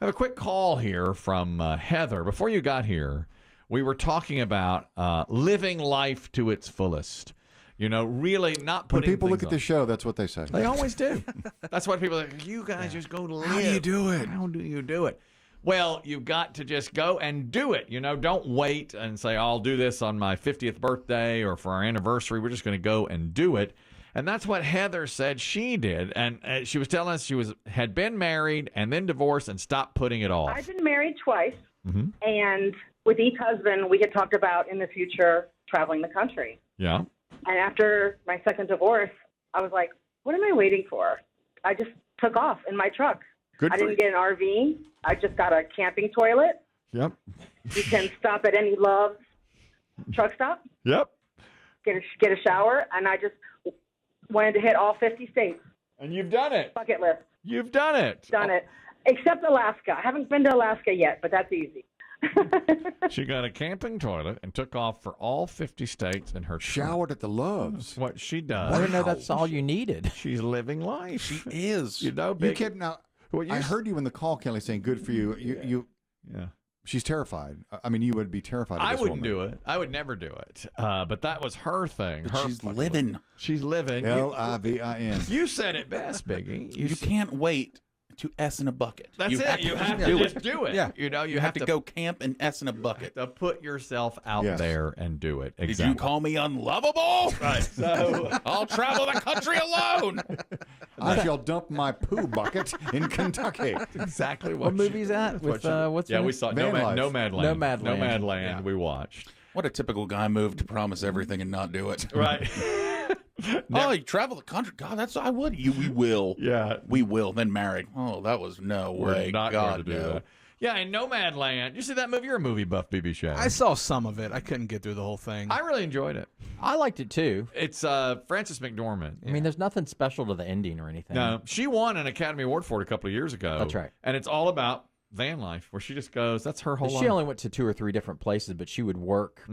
have a quick call here from Heather. Before you got here, we were talking about living life to its fullest. You know, really not putting. When people look at the the show, that's what they say. They always do. That's what people are like. You guys just go live. How do you do it? How do you do it? Well, you've got to just go and do it. You know, don't wait and say, I'll do this on my 50th birthday or for our anniversary. We're just going to go and do it. And that's what Heather said she did. And she was telling us she had been married and then divorced and stopped putting it off. I've been married twice. And with each husband, we had talked about in the future traveling the country. Yeah. And after my second divorce, I was like, what am I waiting for? I just took off in my truck. Good I for didn't get an RV. I just got a camping toilet. Yep. You can stop at any Love's truck stop, Yep. get a shower, and I just wanted to hit all 50 states. And you've done it. Bucket list. You've done it. Done it. Except Alaska. I haven't been to Alaska yet, but that's easy. She got a camping toilet and took off for all 50 states in her Showered at the Loves. That's what she does. I didn't know that's all you needed. She's living life. She is. You know, You big. kept now. What I heard you in the call, Kelly, saying "good for you." Yeah. She's terrified. I mean, you would be terrified. Of I this wouldn't woman. do it. I would never do it. But that was her thing. But Her she's fucking living. life. She's living. Livin. You said it best, Biggie. You can't wait to S in a bucket. That's you it. Have you to have do to it. just do it. Yeah. You know, You have to go camp and S in a bucket. to put yourself out Yes. there and do it. Did Exactly. you call me unlovable? Right. So I'll travel the country alone. I shall dump my poo bucket in Kentucky. exactly What movie's that? With what's Yeah, her we name? saw Van Life. Nomadland. Nomadland. Nomadland. Yeah. We watched. What a typical guy move to promise everything and not do it. Right. Oh, you travel the country. God, that's I would. We will. Yeah. We will. Then married. Oh, that was no way. We're not God, going to do no. that. Yeah, in Nomadland. You see that movie? You're a movie buff, BB Shea. I saw some of it. I couldn't get through the whole thing. I really enjoyed it. I liked it too. It's Frances McDormand. I mean, there's nothing special to the ending or anything. No, she won an Academy Award for it a couple of years ago. That's right. And it's all about van life, where she just goes, that's her whole life. She only went to 2 or 3 different places, but she would work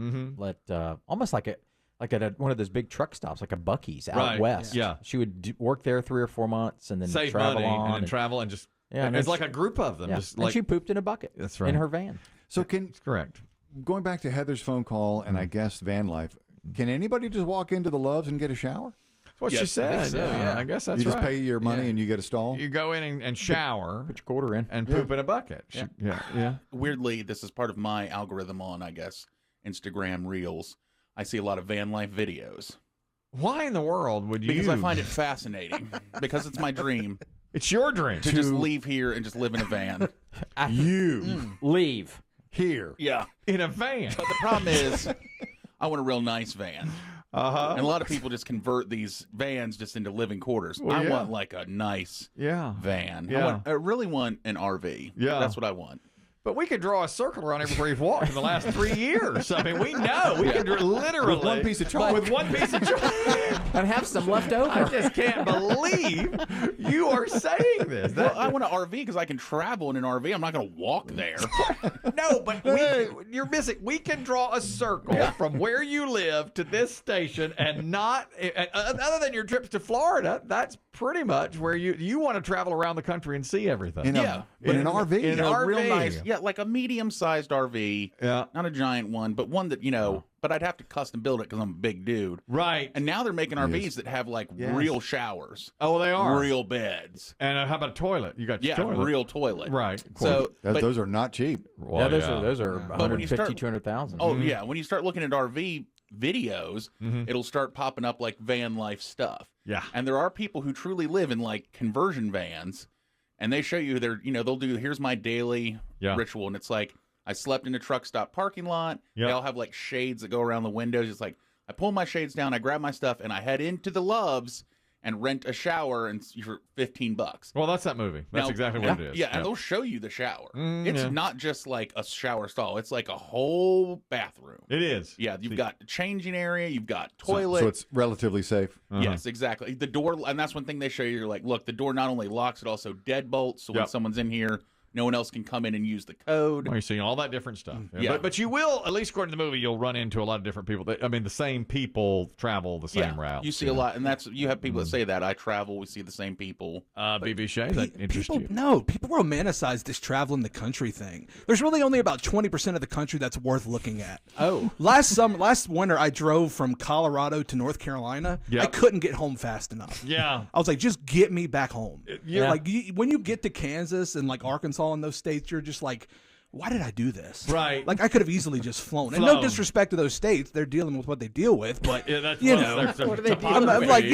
almost like at one of those big truck stops, like a Buc-ee's out Right. west. Yeah. She would work there 3 or 4 months and then Save travel money on and travel and just, Yeah, and it's then like a group of them. Yeah. Just And like, she pooped in a bucket. That's right. In her van. So That's correct. going back to Heather's phone call and I guess van life, can anybody just walk into the Loves and get a shower? That's what she Yes, I think said. so, yeah. I guess that's you just right. pay your money and you get a stall. You go in and shower Put your quarter in. and poop in a bucket. Yeah. Weirdly, this is part of my algorithm on, I guess, Instagram Reels. I see a lot of van life videos Why in the world would you? because I find it fascinating. Because it's my dream it's your dream. to just leave here and just live in a van. Leave. Here. Yeah. in a van. But the problem is, I want a real nice van. And a lot of people just convert these vans just into living quarters. Well, I yeah. want like a nice Yeah. van. Yeah. I really want an RV. Yeah. That's what I want. But we could draw a circle around everywhere you've walked in the last 3 years. I mean, we know. We could literally. With one piece of chalk. With one piece of chalk. And have some left I over. just can't believe you are saying this. Well, I want an RV because I can travel in an RV. I'm not going to walk there. No, but you're missing. We can draw a circle from where you live to this station, and not other than your trips to Florida. That's pretty much where you want to travel around the country and see everything. In an RV. In a RV. real nice, like a medium-sized RV. Yeah. Not a giant one, but one that, but I'd have to custom build it because I'm a big dude. Right. And now they're making RVs that have like real showers. Oh, they are. Real beds. And how about a toilet? You got your Yeah, toilet. real toilet. Right. So, but, Those are not cheap. Well, Yeah, those are But when you 150, start- 200,000. oh yeah, when you start looking at RV videos, it'll start popping up like van life stuff. Yeah. And there are people who truly live in like conversion vans, and they show you they'll do here's my daily ritual, and it's like I slept in a truck stop parking lot. Yep. They all have like shades that go around the windows. It's like I pull my shades down, I grab my stuff, and I head into the Loves and rent a shower and for $15. Well, that's that movie. That's Now- exactly what it is. Yeah, and they'll show you the shower. Mm, It's yeah. not just like a shower stall. It's like a whole bathroom. It is. Yeah, you've got a changing area, you've got toilet. So it's relatively safe. Yes, exactly. The door, and that's one thing they show you. You're like, look, the door not only locks, it also deadbolts. So when Yep. someone's in here, No one else can come in and use the code. Well, you're seeing all that different stuff. Yeah. But you will, at least according to the movie, you'll run into a lot of different people. The same people travel the same route. You see a lot, and you have people that say that. I travel, we see the same people. BB Shea, that interests you? No, people romanticize this traveling the country thing. There's really only about 20% of the country that's worth looking at. Oh. Last winter, I drove from Colorado to North Carolina. Yep. I couldn't get home fast enough. Yeah. I was like, just get me back home. Yeah. Like when you get to Kansas and like Arkansas and those states, you're just like, why did I do this? Right. Like I could have easily just flown. And no disrespect to those states, they're dealing with what they deal with. But that's what do they deal I'm like,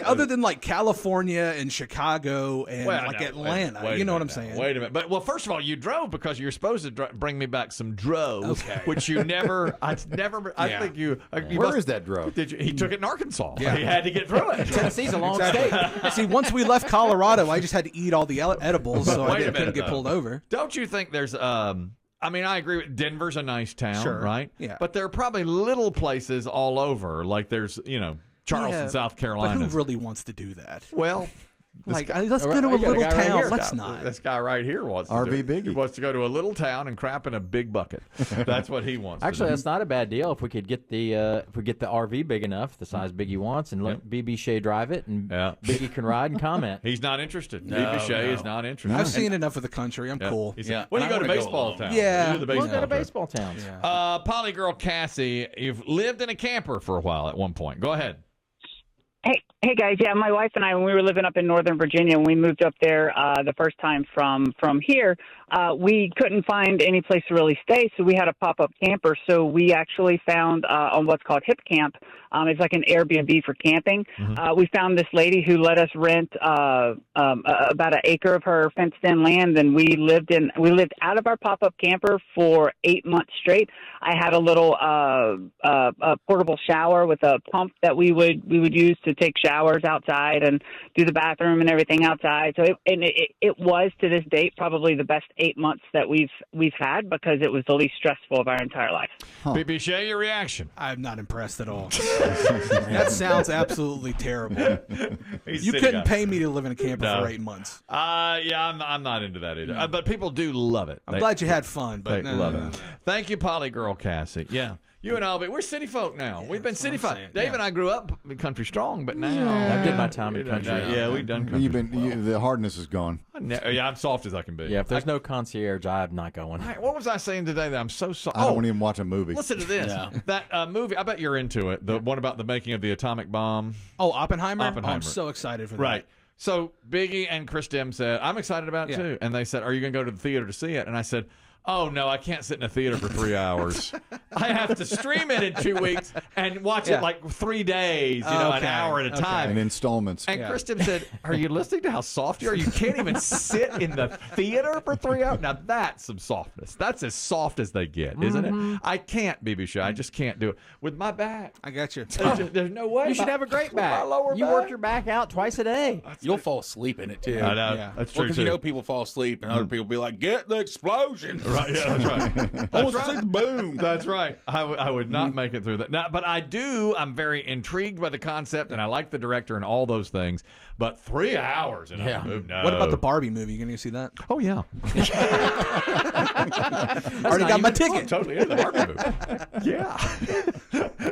other than like California and Chicago and Atlanta, you know what I'm saying? Wait a minute. But first of all, you drove because you're supposed to bring me back some drove, okay. which you never. I think you. Where is that drove? He took it in Arkansas. Yeah. He had to get through it. Tennessee's a long state. See, once we left Colorado, I just had to eat all the edibles, so I couldn't get pulled over. Don't you think there's I agree with Denver's a nice town, right? Yeah. But there are probably little places all over. Like there's, Charleston, South Carolina. But who really wants to do that? Well, let's go to a little town. Let's not. This guy right here wants to RV Biggie. He wants to go to a little town and crap in a big bucket. That's what he wants. Actually, to do. that's not a bad deal if we could get the RV big enough, the size Biggie wants, and let BB Shea drive it, and Biggie can ride and comment. He's not interested. BB Shea is not interested. I've seen enough of the country. I'm cool. When you go to baseball town, yeah, we'll go to baseball towns. Yeah. Polygirl Cassie, you've lived in a camper for a while at one point. Go ahead. Hey guys, yeah, my wife and I, when we were living up in Northern Virginia, when we moved up there the first time from here, we couldn't find any place to really stay, so we had a pop-up camper. So we actually found on what's called Hip Camp. It's like an Airbnb for camping. Mm-hmm. We found this lady who let us rent about an acre of her fenced-in land, and we lived out of our pop-up camper for 8 months straight. I had a little a portable shower with a pump that we would use to take showers outside and do the bathroom and everything outside. So it was to this date probably the best 8 months that we've had because it was the least stressful of our entire life. BB Shea, your reaction? I'm not impressed at all. That sounds absolutely terrible. You couldn't pay me to live in a camper for 8 months. I'm not into that either. But people do love it. I'm glad you had fun, but they love it. Thank you, Polygirl Cassie. Yeah. You and Albie, we're city folk now. We've been city folk. Dave and I grew up country strong, but now I did my time in country. We've done country. The hardness is gone. I'm soft as I can be. Yeah, if there's no concierge, I'm not going. What was I saying today that I'm so soft? I don't even watch a movie. Listen to this. That movie, I bet you're into it. The one about the making of the atomic bomb. Oh, Oppenheimer? Oh, I'm so excited for that. Right. So Biggie and Chris Demm said, I'm excited about it too. And they said, are you going to go to the theater to see it? And I said, oh, no, I can't sit in a theater for 3 hours. I have to stream it in 2 weeks and watch it like 3 days, an hour at a time. In installments. And Kristen said, are you listening to how soft you are? You can't even sit in the theater for 3 hours? Now, that's some softness. That's as soft as they get, isn't it? I can't, BB Shea. I just can't do it. With my back. I got you. There's no way. You should have a great back. You work your back out twice a day. You'll fall asleep in it, too. I know. That's true, because people fall asleep, and other people be like, get the explosion. Right, yeah, that's right. That's right. Boom. That's right. I would not make it through that. Now, but I'm very intrigued by the concept, and I like the director and all those things. But 3 hours in a movie, no. What about the Barbie movie? You going to see that? Oh, yeah. Already got my ticket. Totally in the Barbie movie. Yeah.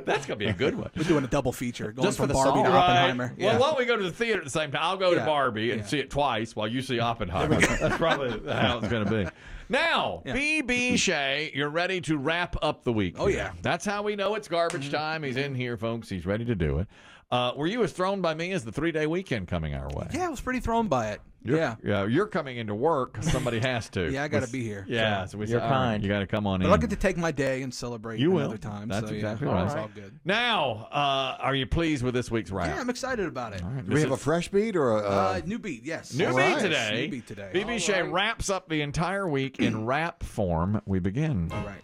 That's going to be a good one. We're doing a double feature, going just from for the Barbie song. to Oppenheimer. Right. Well, why don't we go to the theater at the same time? I'll go to Barbie and see it twice while you see Oppenheimer. That's probably how it's going to be. Now, BB Shea, you're ready to wrap up the week. Oh, yeah. That's how we know it's garbage time. He's in here, folks. He's ready to do it. Were you as thrown by me as the 3-day weekend coming our way? Yeah, I was pretty thrown by it. You're coming into work because somebody has to. Yeah, I got to be here. Yeah, so we you're said, kind. Right, you got to come on but in. I'll get to take my day and celebrate another time. That's so, exactly right. It's all good. Now, are you pleased with this week's wrap? Yeah, I'm excited about it. Do we have a fresh beat or a new beat? Yes. New beat today. New beat today. BB Shea wraps up the entire week in rap form. We begin. All right.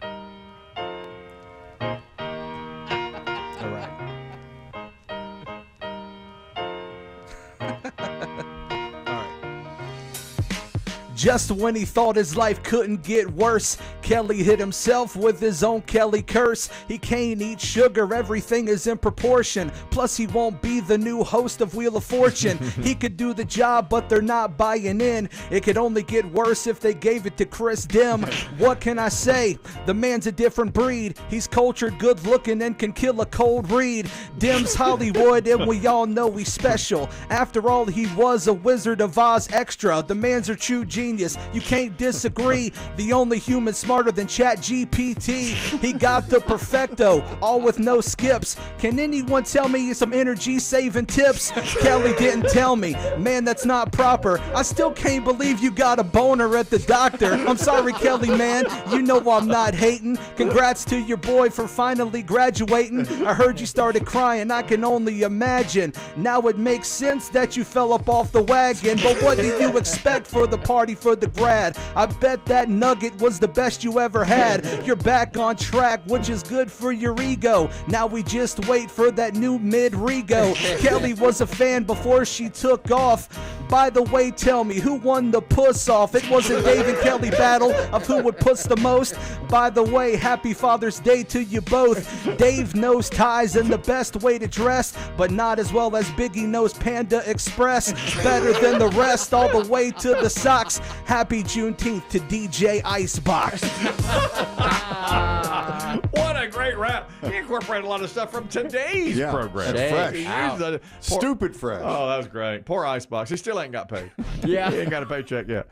Just when he thought his life couldn't get worse, Kelly hit himself with his own Kelly curse. He can't eat sugar, everything is in proportion. Plus he won't be the new host of Wheel of Fortune. He could do the job, but they're not buying in. It could only get worse if they gave it to Chris Demm. What can I say? The man's a different breed. He's cultured, good looking, and can kill a cold read. Demm's Hollywood, and we all know he's special. After all, he was a Wizard of Oz extra. The man's a true genius, you can't disagree. The only human smarter than ChatGPT. He got the perfecto, all with no skips. Can anyone tell me some energy saving tips? Kelly didn't tell me. Man, that's not proper. I still can't believe you got a boner at the doctor. I'm sorry, Kelly, man. You know I'm not hating. Congrats to your boy for finally graduating. I heard you started crying. I can only imagine. Now it makes sense that you fell up off the wagon. But what do you expect for the party for the grad? I bet that nugget was the best you ever had. You're back on track, which is good for your ego. Now we just wait for that new mid-rego. Kelly was a fan before she took off. By the way, tell me, who won the puss off? It was a Dave and Kelly battle of who would puss the most. By the way, happy Father's Day to you both. Dave knows ties and the best way to dress, but not as well as Biggie knows Panda Express. Better than the rest, all the way to the socks. Happy Juneteenth to DJ Icebox. What a great rap. He incorporated a lot of stuff from today's program. Fresh. Stupid fresh. Oh, that was great. Poor Icebox. He still ain't got paid. Yeah. He ain't got a paycheck yet.